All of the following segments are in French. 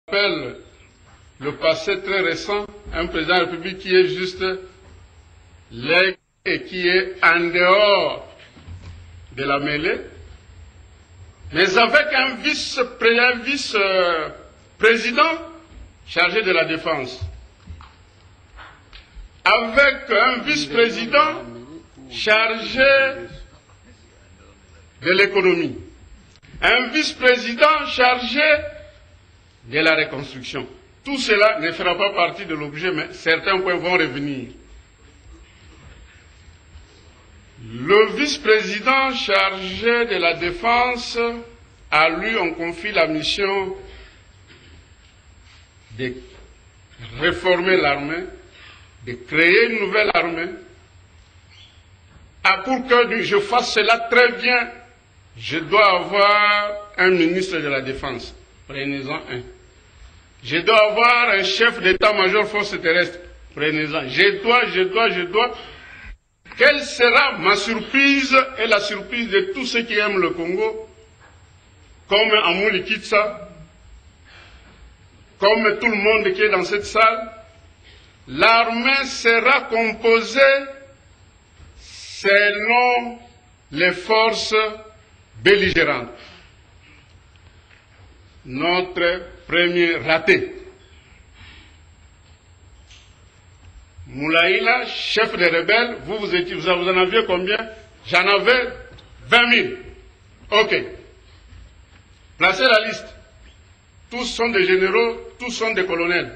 rappelle le passé très récent, un président de la République qui est juste l'aigle et qui est en dehors de la mêlée, mais avec un vice-président chargé de la défense, avec un vice-président chargé de l'économie, un vice-président chargé de la reconstruction. Tout cela ne fera pas partie de l'objet, mais certains points vont revenir. Le vice-président chargé de la défense, à lui on confie la mission de réformer l'armée, de créer une nouvelle armée. Pour que je fasse cela très bien, je dois avoir un ministre de la Défense. Prenez-en un. Je dois avoir un chef d'état-major forces terrestres. Prenez-en. Je dois. Quelle sera ma surprise et la surprise de tous ceux qui aiment le Congo, comme Amouli Kitsa, comme tout le monde qui est dans cette salle? L'armée sera composée selon les forces belligérantes. Notre premier raté. Moulaïla, chef des rebelles, vous en aviez combien? J'en avais 20 000. Ok. Placez la liste. Tous sont des généraux, tous sont des colonels.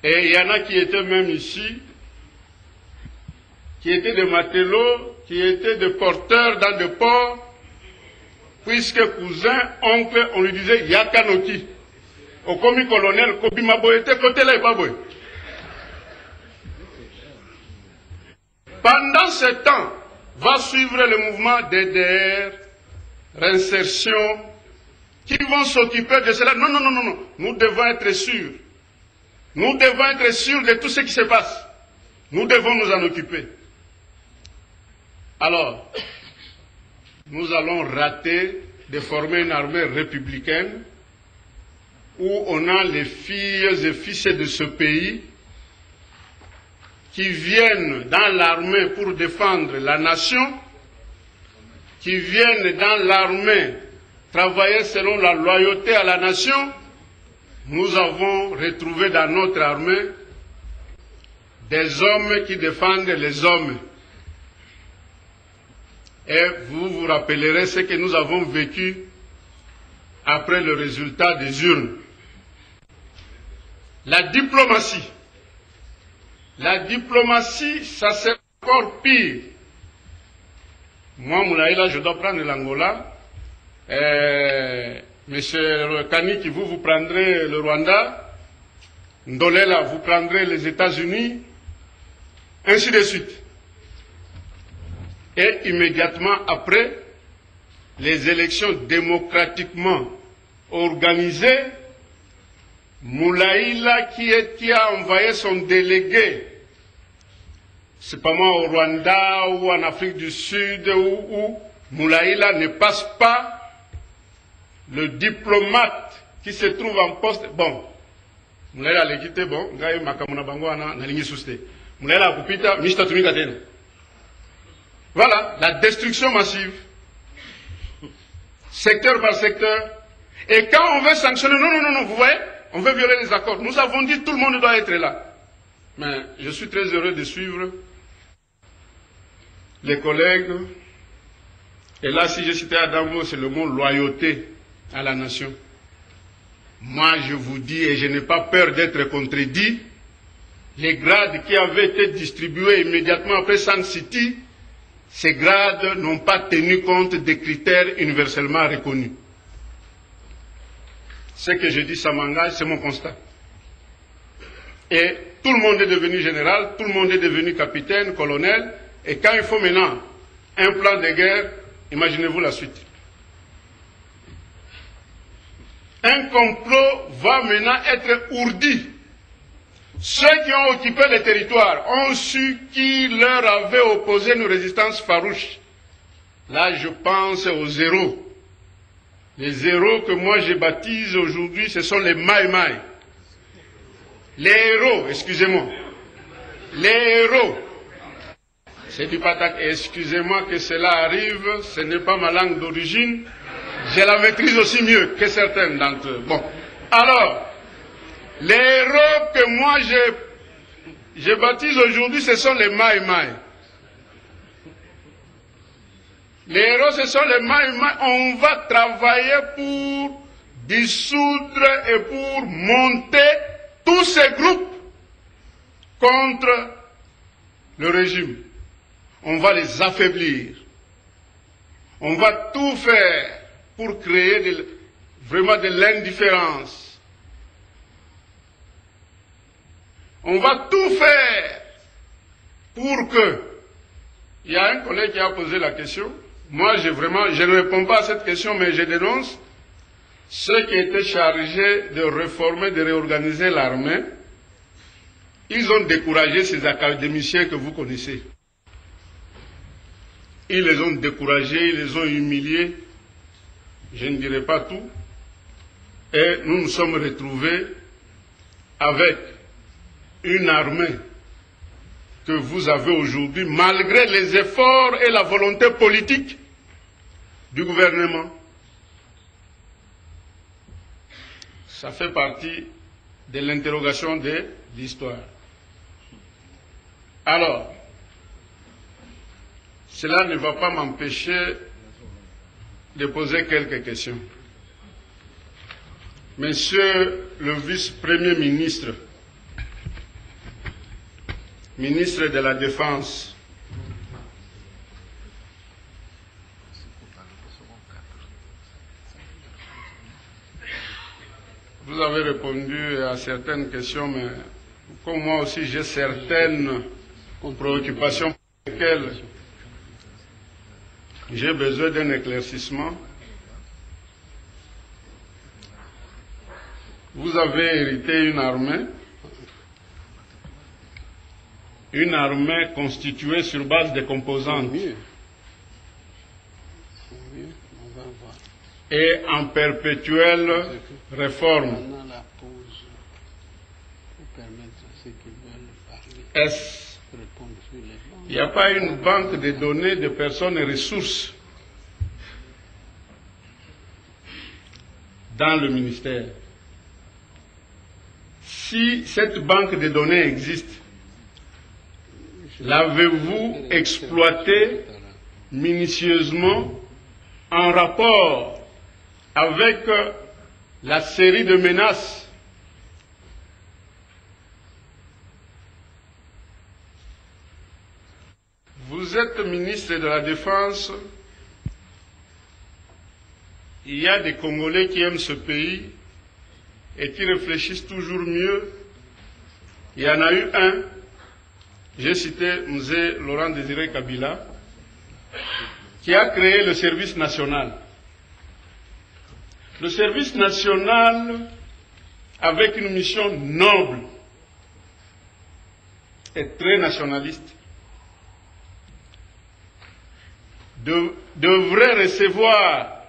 Et il y en a qui étaient même ici, qui étaient des matelots, qui étaient des porteurs dans des ports, puisque cousin, oncle, on lui disait Yakanoki. Au commis colonel, Kobi Maboyete, côté là, Baboy. Pendant ce temps, va suivre le mouvement DDR, réinsertion, qui vont s'occuper de cela. Non. Nous devons être sûrs. Nous devons être sûrs de tout ce qui se passe. Nous devons nous en occuper. Alors, nous allons rater de former une armée républicaine où on a les filles et fils de ce pays qui viennent dans l'armée pour défendre la nation, qui viennent dans l'armée travailler selon la loyauté à la nation. Nous avons retrouvé dans notre armée des hommes qui défendent les hommes. Et vous vous rappellerez ce que nous avons vécu après le résultat des urnes. La diplomatie, ça c'est encore pire. Moi, Moulaïla, je dois prendre l'Angola. Monsieur Kaniki, vous prendrez le Rwanda. Ndolela, vous prendrez les États-Unis. Ainsi de suite. Et immédiatement après, les élections démocratiquement organisées, Moulaïla qui a envoyé son délégué, c'est pas moi au Rwanda ou en Afrique du Sud, où Moulaïla ne passe pas le diplomate qui se trouve en poste. Bon, Moulaïla l'a quitté, bon, Gaï Makamuna Bangwana, Nalingi Souste. Moulaïla Kupita, Mishta Tumikatena. Voilà, la destruction massive, secteur par secteur. Et quand on veut sanctionner, non, vous voyez, on veut violer les accords. Nous avons dit tout le monde doit être là. Mais je suis très heureux de suivre les collègues. Et là, si j'ai cité Adamo, c'est le mot loyauté à la nation. Moi, je vous dis, et je n'ai pas peur d'être contredit, les grades qui avaient été distribués immédiatement après Sun City, ces grades n'ont pas tenu compte des critères universellement reconnus. Ce que je dis, ça m'engage, c'est mon constat. Et tout le monde est devenu général, tout le monde est devenu capitaine, colonel, et quand il faut maintenant un plan de guerre, imaginez-vous la suite. Un complot va maintenant être ourdi. Ceux qui ont occupé les territoires ont su qui leur avait opposé une résistance farouche. Là, je pense aux héros. Les héros que moi je baptise aujourd'hui, ce sont les Maï-Maï. Les héros, excusez-moi. Les héros. C'est du patak. Excusez-moi que cela arrive, ce n'est pas ma langue d'origine. Je la maîtrise aussi mieux que certains d'entre eux. Bon. Alors, les héros que moi je baptise aujourd'hui, ce sont les Maï-Maï. Les héros, ce sont les Maï-Maï. On va travailler pour dissoudre et pour monter tous ces groupes contre le régime. On va les affaiblir. On va tout faire pour créer vraiment de l'indifférence. On va tout faire pour que... Il y a un collègue qui a posé la question. Moi, je ne réponds pas à cette question, mais je dénonce ceux qui étaient chargés de réformer, de réorganiser l'armée. Ils ont découragé ces académiciens que vous connaissez. Ils les ont découragés, ils les ont humiliés. Je ne dirai pas tout. Et nous nous sommes retrouvés avec une armée que vous avez aujourd'hui, malgré les efforts et la volonté politique du gouvernement. Ça fait partie de l'interrogation de l'histoire. Alors, cela ne va pas m'empêcher de poser quelques questions. Monsieur le vice-premier ministre, ministre de la Défense, vous avez répondu à certaines questions, mais comme moi aussi j'ai certaines préoccupations pour lesquelles j'ai besoin d'un éclaircissement. Vous avez hérité une armée constituée sur base de composantes et en perpétuelle réforme. Il n'y a pas une banque de données de personnes et ressources dans le ministère. Si cette banque de données existe, l'avez-vous exploitée minutieusement en rapport avec la série de menaces Vous êtes ministre de la Défense. Il y a des Congolais qui aiment ce pays et qui réfléchissent toujours mieux. Il y en a eu un, j'ai cité M. Laurent Désiré Kabila, qui a créé le service national. Le service national, avec une mission noble et très nationaliste, devrait recevoir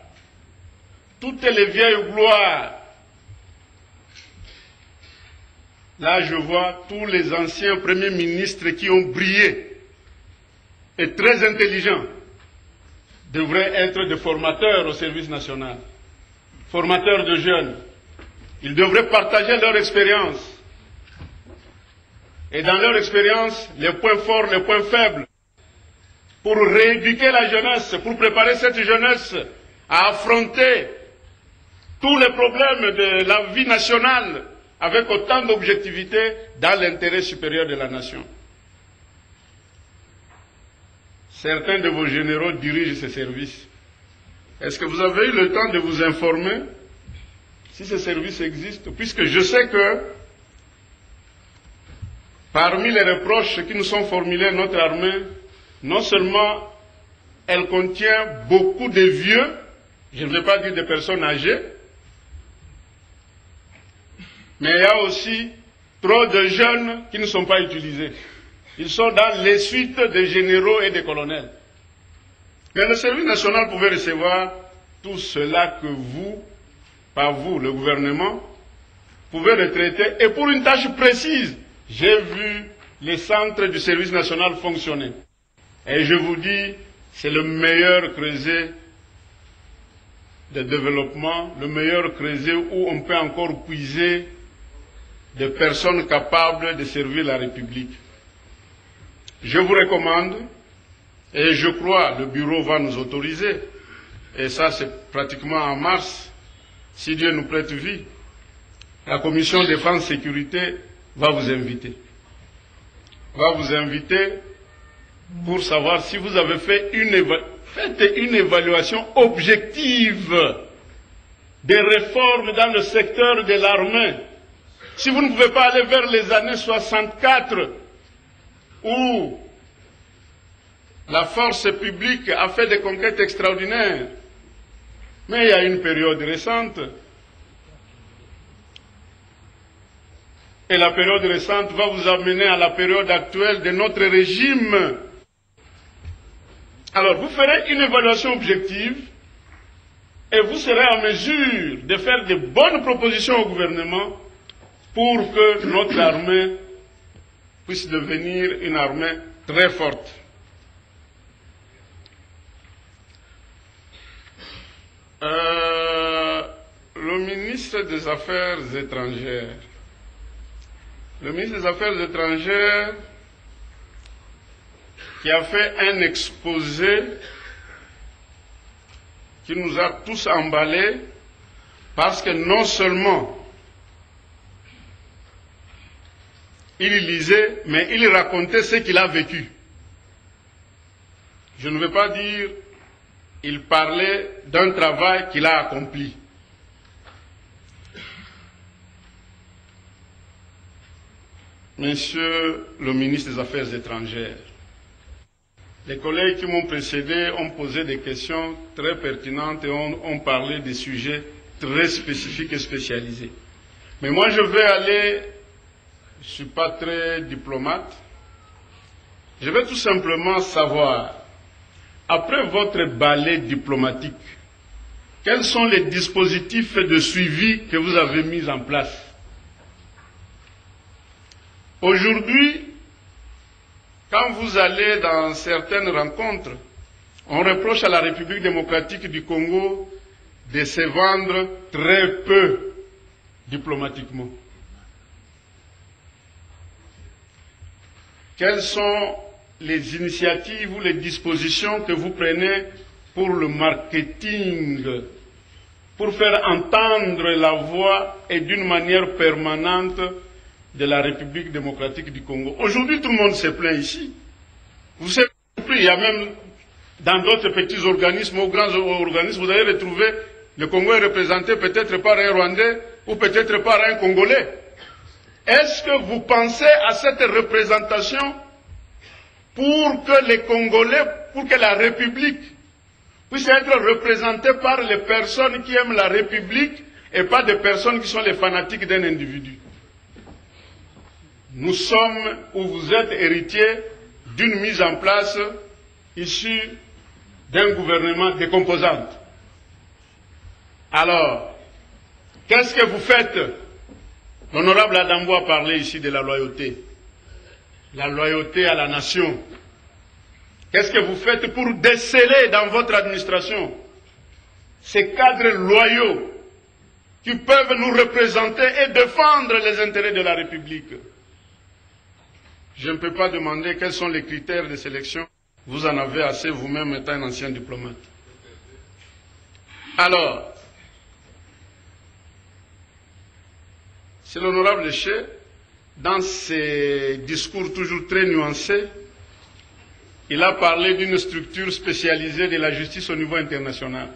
toutes les vieilles gloires. Là, je vois tous les anciens premiers ministres qui ont brillé et très intelligents devraient être des formateurs au service national, formateurs de jeunes. Ils devraient partager leur expérience. Et dans leur expérience, les points forts, les points faibles, pour rééduquer la jeunesse, pour préparer cette jeunesse à affronter tous les problèmes de la vie nationale avec autant d'objectivité dans l'intérêt supérieur de la nation. Certains de vos généraux dirigent ces services. Est-ce que vous avez eu le temps de vous informer si ces services existent? Puisque je sais que parmi les reproches qui nous sont formulés à notre armée, non seulement elle contient beaucoup de vieux, je ne vais pas dire des personnes âgées, mais il y a aussi trop de jeunes qui ne sont pas utilisés. Ils sont dans les suites des généraux et des colonels. Mais le service national pouvait recevoir tout cela que vous, par vous, le gouvernement, pouvez retraiter, et pour une tâche précise. J'ai vu les centres du service national fonctionner. Et je vous dis, c'est le meilleur creuset de développement, le meilleur creuset où on peut encore puiser des personnes capables de servir la République. Je vous recommande, et je crois le bureau va nous autoriser, et ça c'est pratiquement en mars, si Dieu nous prête vie, la commission défense sécurité va vous inviter. Va vous inviter pour savoir si vous avez fait faites une évaluation objective des réformes dans le secteur de l'armée. Si vous ne pouvez pas aller vers les années 64, où la force publique a fait des conquêtes extraordinaires, mais il y a une période récente, et la période récente va vous amener à la période actuelle de notre régime. Alors, vous ferez une évaluation objective et vous serez en mesure de faire de bonnes propositions au gouvernement pour que notre armée puisse devenir une armée très forte. Le ministre des Affaires étrangères. Le ministre des Affaires étrangères qui a fait un exposé qui nous a tous emballés parce que non seulement il lisait, mais il racontait ce qu'il a vécu. Je ne veux pas dire il parlait d'un travail qu'il a accompli. Monsieur le ministre des Affaires étrangères, les collègues qui m'ont précédé ont posé des questions très pertinentes et ont parlé des sujets très spécifiques et spécialisés. Mais moi je vais aller, je ne suis pas très diplomate, je vais tout simplement savoir, après votre balai diplomatique, quels sont les dispositifs de suivi que vous avez mis en place? Aujourd'hui, quand vous allez dans certaines rencontres, on reproche à la République démocratique du Congo de se vendre très peu diplomatiquement. Quelles sont les initiatives ou les dispositions que vous prenez pour le marketing, pour faire entendre la voix et d'une manière permanente de la République démocratique du Congo? Aujourd'hui, tout le monde se plaint ici. Vous savez, il y a même dans d'autres petits organismes ou grands organismes, vous allez retrouver le Congo est représenté peut-être par un Rwandais ou peut-être par un Congolais. Est-ce que vous pensez à cette représentation pour que les Congolais, pour que la République puisse être représentée par les personnes qui aiment la République et pas des personnes qui sont les fanatiques d'un individu? Nous sommes, ou vous êtes héritiers d'une mise en place issue d'un gouvernement décomposante. Alors, qu'est-ce que vous faites? L'honorable Adambo a parlé ici de la loyauté. La loyauté à la nation. Qu'est-ce que vous faites pour déceler dans votre administration ces cadres loyaux qui peuvent nous représenter et défendre les intérêts de la République? Je ne peux pas demander quels sont les critères de sélection. Vous en avez assez vous-même étant un ancien diplomate. Alors, c'est l'honorable Ché, dans ses discours toujours très nuancés, il a parlé d'une structure spécialisée de la justice au niveau international.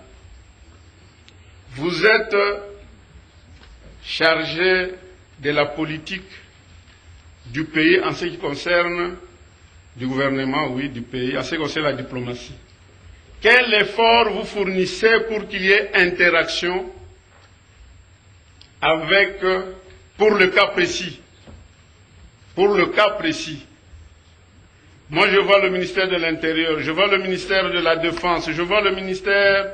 Vous êtes chargé de la politique du pays en ce qui concerne, du gouvernement, oui, du pays, en ce qui concerne la diplomatie. Quel effort vous fournissez pour qu'il y ait interaction avec, pour le cas précis? Pour le cas précis. Moi, je vois le ministère de l'Intérieur, je vois le ministère de la Défense, je vois le ministère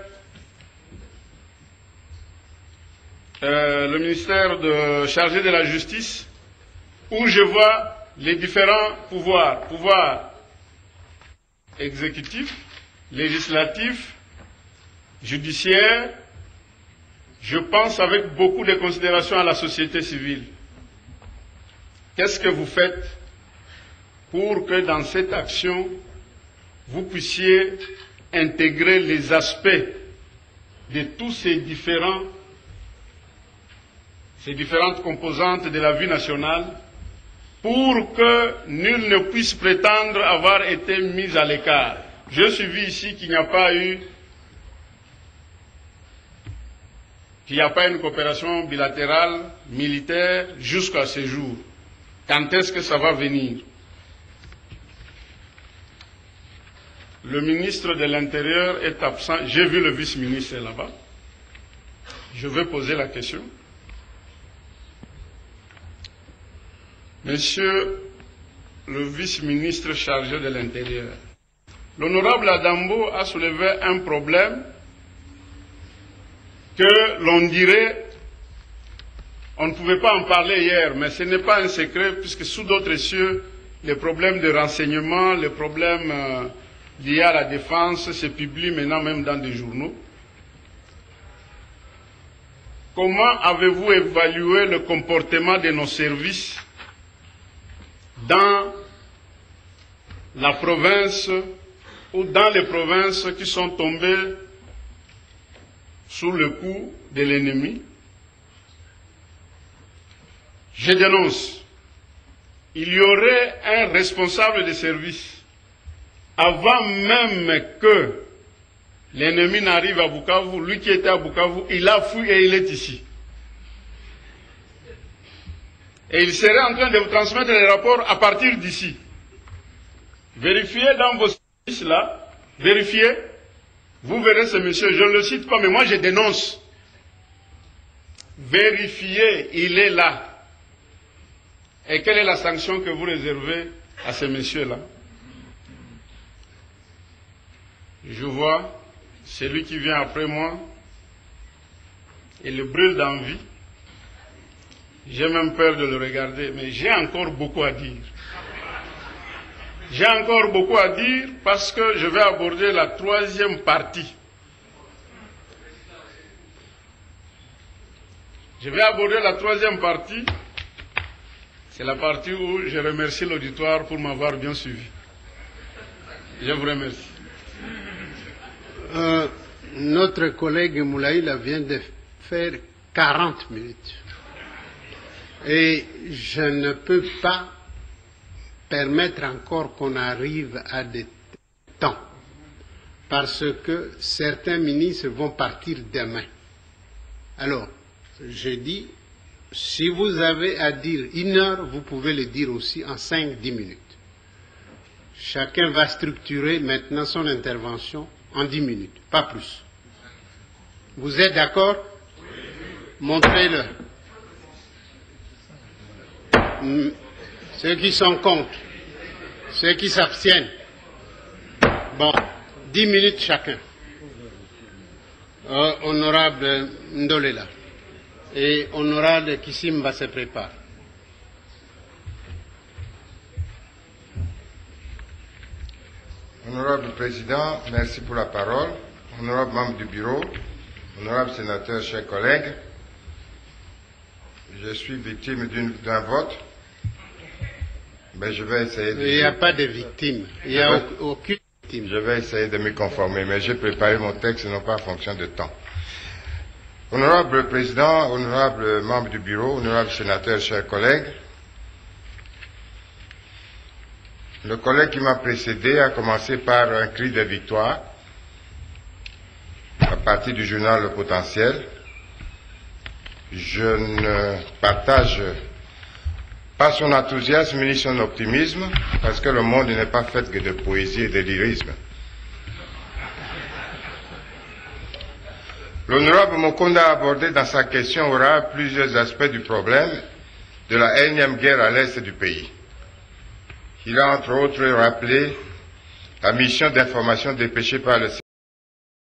le ministère chargé de la justice, où je vois les différents pouvoirs exécutif, législatif, judiciaire. Je pense avec beaucoup de considération à la société civile. Qu'est-ce que vous faites pour que dans cette action, vous puissiez intégrer les aspects de tous ces différentes composantes de la vie nationale, pour que nul ne puisse prétendre avoir été mis à l'écart. Je suis vu ici qu'il n'y a pas une coopération bilatérale, militaire, jusqu'à ce jour. Quand est-ce que ça va venir? Le ministre de l'Intérieur est absent. J'ai vu le vice-ministre là-bas. Je vais poser la question. Monsieur le vice-ministre chargé de l'Intérieur, l'honorable Adambo a soulevé un problème que l'on dirait, on ne pouvait pas en parler hier, mais ce n'est pas un secret, puisque sous d'autres cieux, les problèmes de renseignement, les problèmes liés à la défense se publient maintenant même dans des journaux. Comment avez-vous évalué le comportement de nos services dans la province ou dans les provinces qui sont tombées sous le coup de l'ennemi? Je dénonce. Il y aurait un responsable de service avant même que l'ennemi n'arrive à Bukavu. Lui qui était à Bukavu, il a fui et il est ici. Et il serait en train de vous transmettre les rapports à partir d'ici. Vérifiez dans vos services là, vérifiez, vous verrez ce monsieur, je ne le cite pas, mais moi je dénonce. Vérifiez, il est là. Et quelle est la sanction que vous réservez à ce monsieur-là? Je vois celui qui vient après moi, il brûle d'envie. J'ai même peur de le regarder, mais j'ai encore beaucoup à dire. J'ai encore beaucoup à dire parce que je vais aborder la troisième partie. Je vais aborder la troisième partie. C'est la partie où je remercie l'auditoire pour m'avoir bien suivi. Je vous remercie. Notre collègue Moulaïla vient de faire 40 minutes. Et je ne peux pas permettre encore qu'on arrive à des temps. Parce que certains ministres vont partir demain. Alors, je dis, si vous avez à dire 1 heure, vous pouvez le dire aussi en 5-10 minutes. Chacun va structurer maintenant son intervention en 10 minutes, pas plus. Vous êtes d'accord? Montrez-le. Ceux qui sont contre, ceux qui s'abstiennent. Bon, 10 minutes chacun. Honorable Ndolela et honorable Kissimba se prépare. Honorable Président, merci pour la parole. Honorable membre du bureau, honorable sénateur, chers collègues, je suis victime d'un vote. Mais je vais essayer de... Il n'y a pas de victime. Il n'y a aucune victime. Je vais essayer de me conformer, mais j'ai préparé mon texte non pas en fonction de temps. Honorable Président, honorable membre du bureau, honorable sénateur, chers collègues, le collègue qui m'a précédé a commencé par un cri de victoire à partir du journal Le Potentiel. Je ne partage pas son enthousiasme ni son optimisme, parce que le monde n'est pas fait que de poésie et de lyrisme. L'honorable Mokonda a abordé dans sa question orale plusieurs aspects du problème de la énième guerre à l'est du pays. Il a entre autres rappelé la mission d'information dépêchée par le